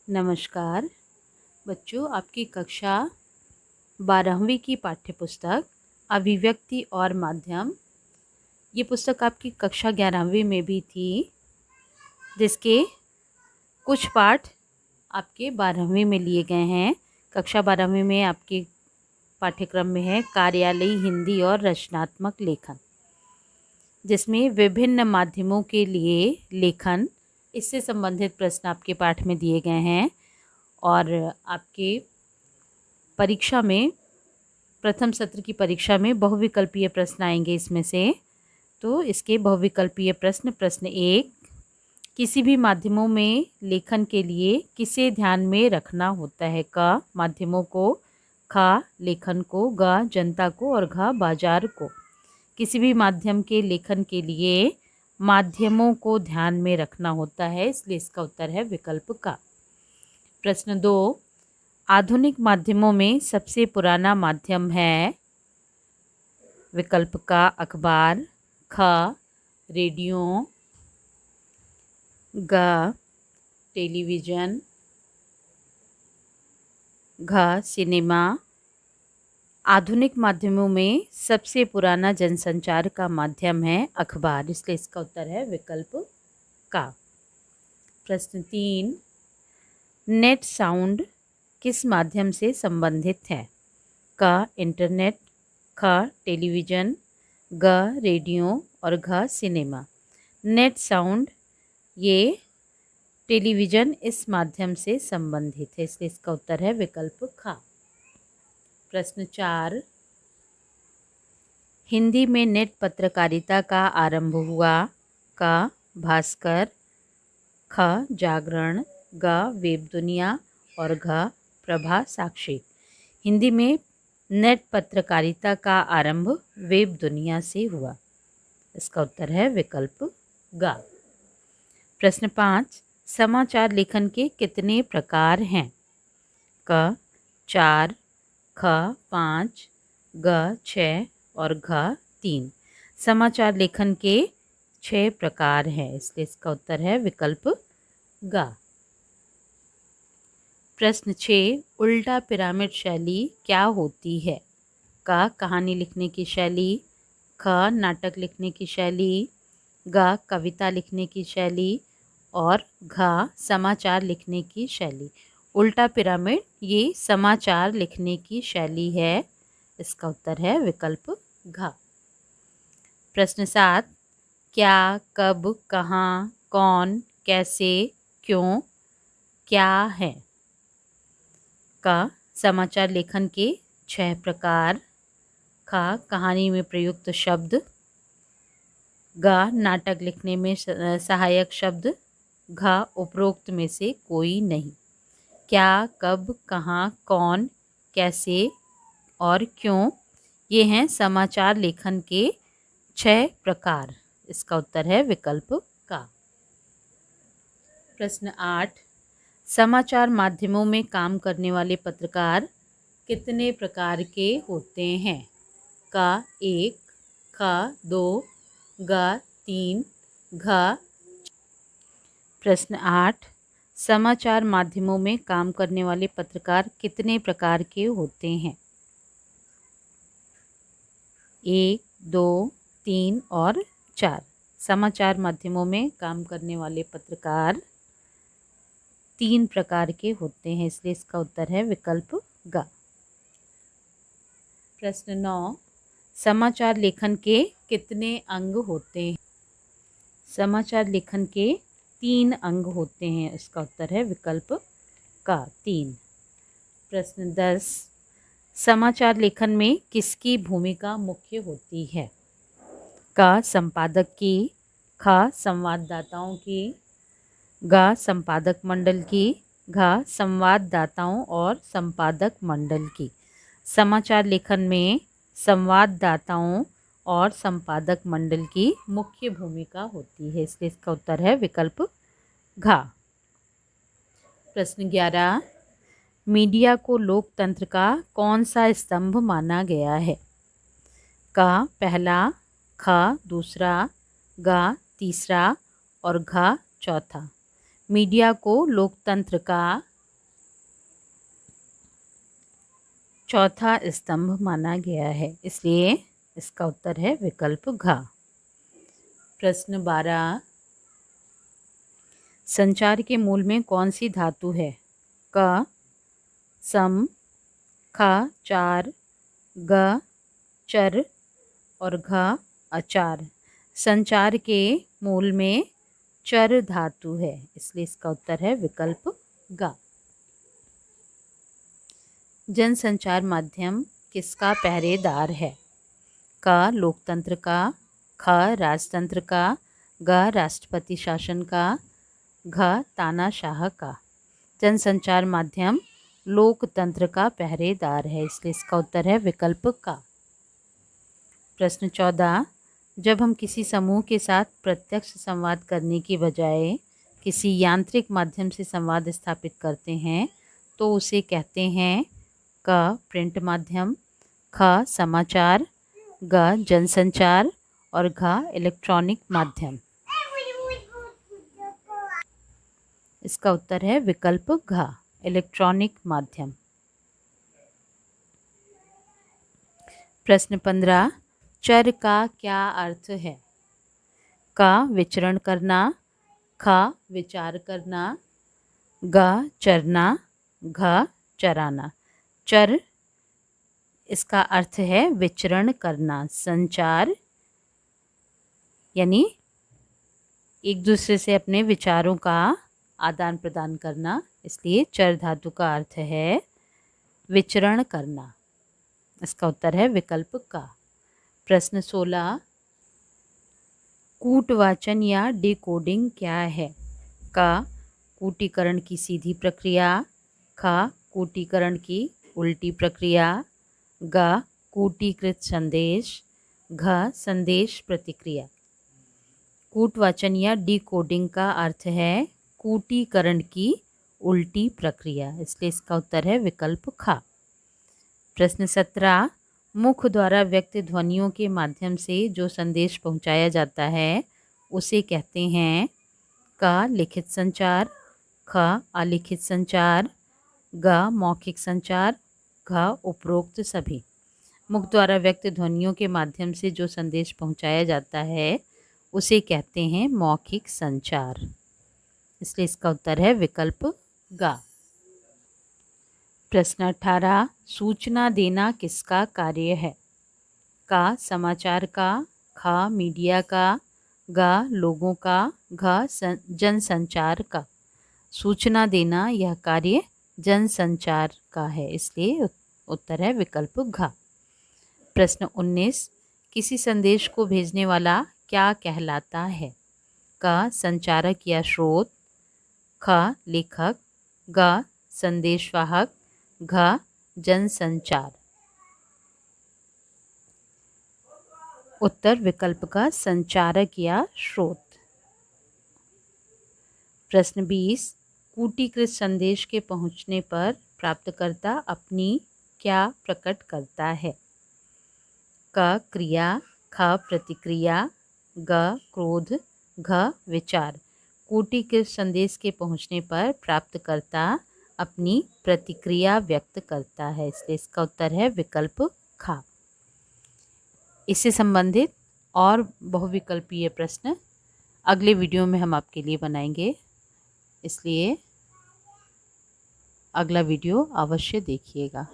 नमस्कार बच्चों, आपकी कक्षा 12वीं की पाठ्यपुस्तक अभिव्यक्ति और माध्यम, ये पुस्तक आपकी कक्षा 11वीं में भी थी, जिसके कुछ पाठ आपके 12वीं में लिए गए हैं। कक्षा 12वीं में आपके पाठ्यक्रम में है कार्यालयी हिंदी और रचनात्मक लेखन, जिसमें विभिन्न माध्यमों के लिए लेखन, इससे संबंधित प्रश्न आपके पाठ में दिए गए हैं। और आपके परीक्षा में, प्रथम सत्र की परीक्षा में बहुविकल्पीय प्रश्न आएंगे इसमें से। तो इसके बहुविकल्पीय प्रश्न, प्रश्न 1, किसी भी माध्यमों में लेखन के लिए किसे ध्यान में रखना होता है? क, माध्यमों को, ख, लेखन को, ग, जनता को और घ, बाजार को। किसी भी माध्यम के लेखन के लिए माध्यमों को ध्यान में रखना होता है, इसलिए इसका उत्तर है विकल्प का। प्रश्न 2, आधुनिक माध्यमों में सबसे पुराना माध्यम है? विकल्प का अखबार, ख, रेडियो, ग, टेलीविज़न, घ, सिनेमा। आधुनिक माध्यमों में सबसे पुराना जनसंचार का माध्यम है अखबार, इसलिए इसका उत्तर है विकल्प का। प्रश्न 3, नेट साउंड किस माध्यम से संबंधित है? क, इंटरनेट, ख, टेलीविज़न, ग, रेडियो और घ, सिनेमा। नेट साउंड ये टेलीविज़न इस माध्यम से संबंधित है, इसलिए इसका उत्तर है विकल्प ख। प्रश्न 4, हिंदी में नेट पत्रकारिता का आरंभ हुआ? क, भास्कर, ख, जागरण, ग, वेब दुनिया और घ, प्रभा साक्षी। हिंदी में नेट पत्रकारिता का आरंभ वेब दुनिया से हुआ, इसका उत्तर है विकल्प ग। प्रश्न 5, समाचार लेखन के कितने प्रकार हैं? क, 4, ख, 5, ग, 6 और घ, 3। समाचार लेखन के 6 प्रकार हैं, इसलिए इसका उत्तर है विकल्प ग। प्रश्न 6, उल्टा पिरामिड शैली क्या होती है? क, कहानी लिखने की शैली, ख, नाटक लिखने की शैली, ग, कविता लिखने की शैली और घ, समाचार लिखने की शैली। उल्टा पिरामिड ये समाचार लिखने की शैली है, इसका उत्तर है विकल्प घ। प्रश्न 7, क्या, कब, कहाँ, कौन, कैसे, क्यों, क्या है? क, समाचार लेखन के 6 प्रकार, ख, कहानी में प्रयुक्त शब्द, ग, नाटक लिखने में सहायक शब्द, घ, उपरोक्त में से कोई नहीं। क्या, कब, कहाँ, कौन, कैसे और क्यों, ये हैं समाचार लेखन के 6 प्रकार, इसका उत्तर है विकल्प का। प्रश्न 8, समाचार माध्यमों में काम करने वाले पत्रकार कितने प्रकार के होते हैं? क, 1, ख, 2, ग, 3, घ। प्रश्न 8, समाचार माध्यमों में काम करने वाले पत्रकार कितने प्रकार के होते हैं? 1, 2, 3 और 4। समाचार माध्यमों में काम करने वाले पत्रकार 3 प्रकार के होते हैं, इसलिए इसका उत्तर है विकल्प ग। प्रश्न 9, समाचार लेखन के कितने अंग होते हैं? समाचार लेखन के 3 अंग होते हैं, इसका उत्तर है विकल्प का 3। प्रश्न 10, समाचार लेखन में किसकी भूमिका मुख्य होती है? क, संपादक की, ख, संवाददाताओं की, ग, संपादक मंडल की, घ, संवाददाताओं और संपादक मंडल की। समाचार लेखन में संवाददाताओं और संपादक मंडल की मुख्य भूमिका होती है, इसलिए इसका उत्तर है विकल्प घ। प्रश्न 11, मीडिया को लोकतंत्र का कौन सा स्तंभ माना गया है? क, पहला, ख, दूसरा, ग, तीसरा और घ, चौथा। मीडिया को लोकतंत्र का चौथा स्तंभ माना गया है, इसलिए इसका उत्तर है विकल्प घ। प्रश्न 12, संचार के मूल में कौन सी धातु है? क सम, ख चार, ग चर और घ अचार। संचार के मूल में चर धातु है, इसलिए इसका उत्तर है विकल्प ग। जनसंचार माध्यम किसका पहरेदार है? क लोकतंत्र का, ख राजतंत्र का, ग राष्ट्रपति शासन का, घ तानाशाह का। जनसंचार माध्यम लोकतंत्र का पहरेदार है, इसलिए इसका उत्तर है विकल्प का। प्रश्न 14, जब हम किसी समूह के साथ प्रत्यक्ष संवाद करने की बजाय किसी यांत्रिक माध्यम से संवाद स्थापित करते हैं तो उसे कहते हैं क प्रिंट माध्यम, ख समाचार, ग जनसंचार और घ इलेक्ट्रॉनिक माध्यम। इसका उत्तर है विकल्प घ इलेक्ट्रॉनिक माध्यम। प्रश्न 15, चर का क्या अर्थ है? क विचरण करना, ख विचार करना, ग चरना, घ चराना। चर इसका अर्थ है विचरण करना, संचार यानी एक दूसरे से अपने विचारों का आदान प्रदान करना, इसलिए चर धातु का अर्थ है विचरण करना। इसका उत्तर है विकल्प का। प्रश्न 16, कूटवाचन या डिकोडिंग क्या है? क कूटीकरण की सीधी प्रक्रिया, ख कूटीकरण की उल्टी प्रक्रिया, ग कूटीकृत संदेश, घ संदेश प्रतिक्रिया। कूटवाचन या डिकोडिंग का अर्थ है कूटीकरण की उल्टी प्रक्रिया, इसलिए इसका उत्तर है विकल्प ख। प्रश्न 17, मुख द्वारा व्यक्त ध्वनियों के माध्यम से जो संदेश पहुंचाया जाता है उसे कहते हैं क लिखित संचार, ख अलिखित संचार, ग मौखिक संचार, घ उपरोक्त सभी। मुख द्वारा व्यक्त ध्वनियों के माध्यम से जो संदेश पहुंचाया जाता है उसे कहते हैं मौखिक संचार, इसलिए इसका उत्तर है विकल्प ग। प्रश्न 18, सूचना देना किसका कार्य है? क समाचार का, ख मीडिया का, ग लोगों का, घ जनसंचार का। सूचना देना यह कार्य जनसंचार का है, इसलिए उत्तर है विकल्प घ। प्रश्न 19, किसी संदेश को भेजने वाला क्या कहलाता है? क संचारक या स्रोत, ख लेखक, ग संदेशवाहक, घ जनसंचार। उत्तर विकल्प का संचारक या स्रोत। प्रश्न 20, कूटीकृत संदेश के पहुंचने पर प्राप्तकर्ता अपनी क्या प्रकट करता है? क क्रिया, ख प्रतिक्रिया, ग क्रोध, घ विचार। कूटीकृत संदेश के पहुंचने पर प्राप्तकर्ता अपनी प्रतिक्रिया व्यक्त करता है, इसलिए इसका उत्तर है विकल्प ख। इससे संबंधित और बहुविकल्पीय प्रश्न अगले वीडियो में हम आपके लिए बनाएंगे, इसलिए अगला वीडियो अवश्य देखिएगा।